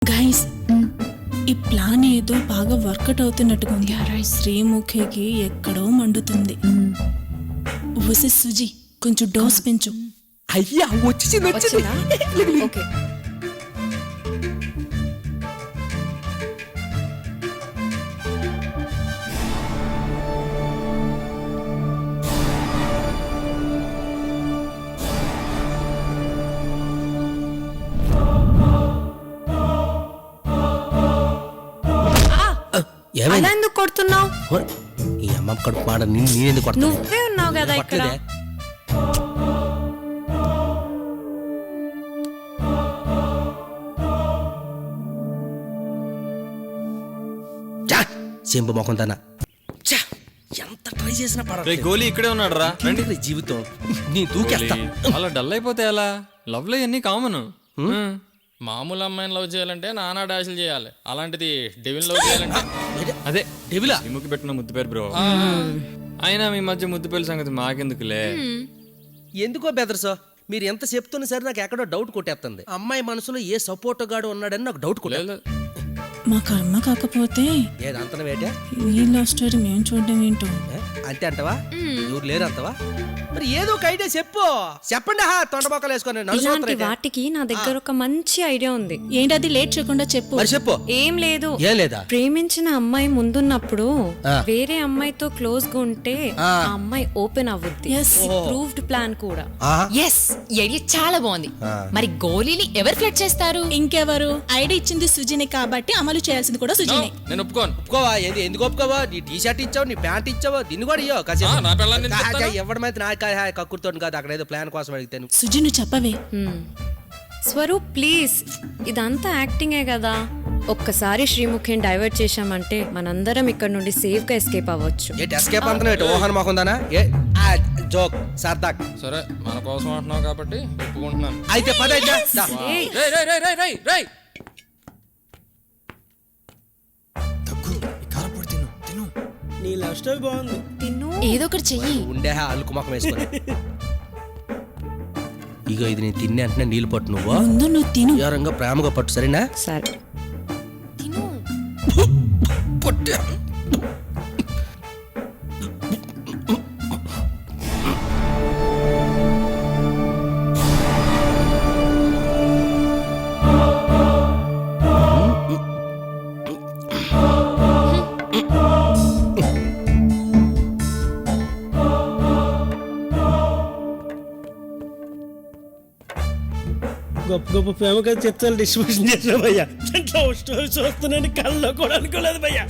Guys ఈ plan ఏదో బాగా వర్కౌట్ అవుతున్నట్టుగా ఉంది. శ్రీముఖికి ఎక్కడో మండుతుంది. ఊసి సుజి కొంచెం డోస్ పెంచు. అయ్యా వచ్చింది. ఓకే అలా ఎందుకు కొడుతున్నావు? ఈ అమ్మ కడుపు మాట నేనెందుకు కొడతాను? నువ్వే ఉన్నావు కదా ఇక్కడ. చెంపు మొఖం తన ఎంత ట్రై చేసినా పడలేదు. గోలీ ఇక్కడే ఉన్నాడు రా. రండి జీవితం నీ దూకేస్తా. అలా డల్ అయిపోతే ఎలా? లవ్ లో అన్ని కామన్. మామూలు అమ్మాయిని లవ్ చేయాలంటే నానా డాషులు చేయాలి, అలాంటిది డెవిల్ లవ్ చేయాలంటే అదే డెవిలా ఇముకి పెట్టిన ముద్దు పేరు బ్రో. అయినా మీ మధ్య ముద్దు పేరు సంగతి మాకెందుకులే. ఎందుకో బెదర్సో మీరు ఎంత చెప్తున్నా సరే నాకు ఎక్కడో డౌట్ కొట్టేస్తుంది. అమ్మాయి మనసులో ఏ సపోర్ట్ గాడు ఉన్నాడని నాకు డౌట్ కొట్టే. మా కర్మ కాకపోతే ఏది అంతన వేటే ఈ లవ్ స్టోరీ మేము చూడడం ఏంటో. అంతే అంటవా? ఎవరు లేరు అంతవా? మరి ఏదో ఒక ఐడియా చెప్పండి. తొండబొక్కలు వేసుకొని ఇలాంటి వాటికి నా దగ్గర ఒక మంచి ఐడియా ఉంది. ఏంటది? లేట్ చేయకుండా చెప్పు. మరి చెప్పు. ఏం లేదు. ఏం లేదా? ప్రేమించిన అమ్మాయి ముందున్నప్పుడు వేరే అమ్మాయితో క్లోజ్ గా ఉంటే ఆ అమ్మాయి ఓపెన్ అవ్వుద్ది. ప్రూవ్డ్ ప్లాన్ కూడా. ఎస్, ఐడియా చాలా బాగుంది. మరి గోలీని ఎవరు ఫ్లడ్ చేస్తారు? ఇంకెవరు? ఐడి ఇచ్చింది సుజిని కాబట్టి అమలు చేయాల్సింది కూడా సుజినే. నేను ఒప్పుకోను. ఒప్పుకోవా? ఎందుకు ఒప్పుకోవా? నీ టీ షర్ట్ ఇచ్చావు, నీ ప్యాంట్ ఇచ్చావు, దీన్ని కూడా ఇవ్వవు. నా పిల్లల్ని నేను చెప్తాను. ఎవడమైతే నా కక్కుర్తో కాదు, అక్కడ ఏదో ప్లాన్ కోసం అడిగితే సుజి నువ్వు చెప్పవే. స్వరూప్ ప్లీజ్, ఇదంతా యాక్టింగే కదా. ఒక్కసారి శ్రీముఖిని డైవర్ట్ చేశామంటే మనందరం ఇక్కడ నుండి సేఫ్ గా ఎస్కేప్ అవ్వచ్చు. ఎస్కేప్ అంతా ఓహన్ మాకుందానా? జోక్ సర్దాక్. సరే, మన కోసం అంటున్నావు కాబట్టి ఒప్పుకుంటున్నాను. అయితే పద. ఏయ్, రేయ్ రేయ్ రేయ్ రేయ్ రేయ్ నీ లవ్ స్టోరీ బాగుంది. తిను. ఏదో ఒకటి చెయ్యి. ఉండే అల్లుకు మొఖం వేసుకొని ఇగో ఇది నేను తినే అంటే నీళ్ళు పట్టు. నువ్వు ముందు నువ్వు తిను. ఎవరంగా ప్రేమగా పట్టు, సరేనా? సరే. తిను. పట్టు. గొప్ప గొప్ప ప్రేమ కథ చిత్రాలు డిస్ట్రిబ్యూషన్ చేసావు భయ్యా. లవ్ స్టోరీ చూస్తున్నాను కళ్ళలో కూడా అనుకోలేదు భయ్యా.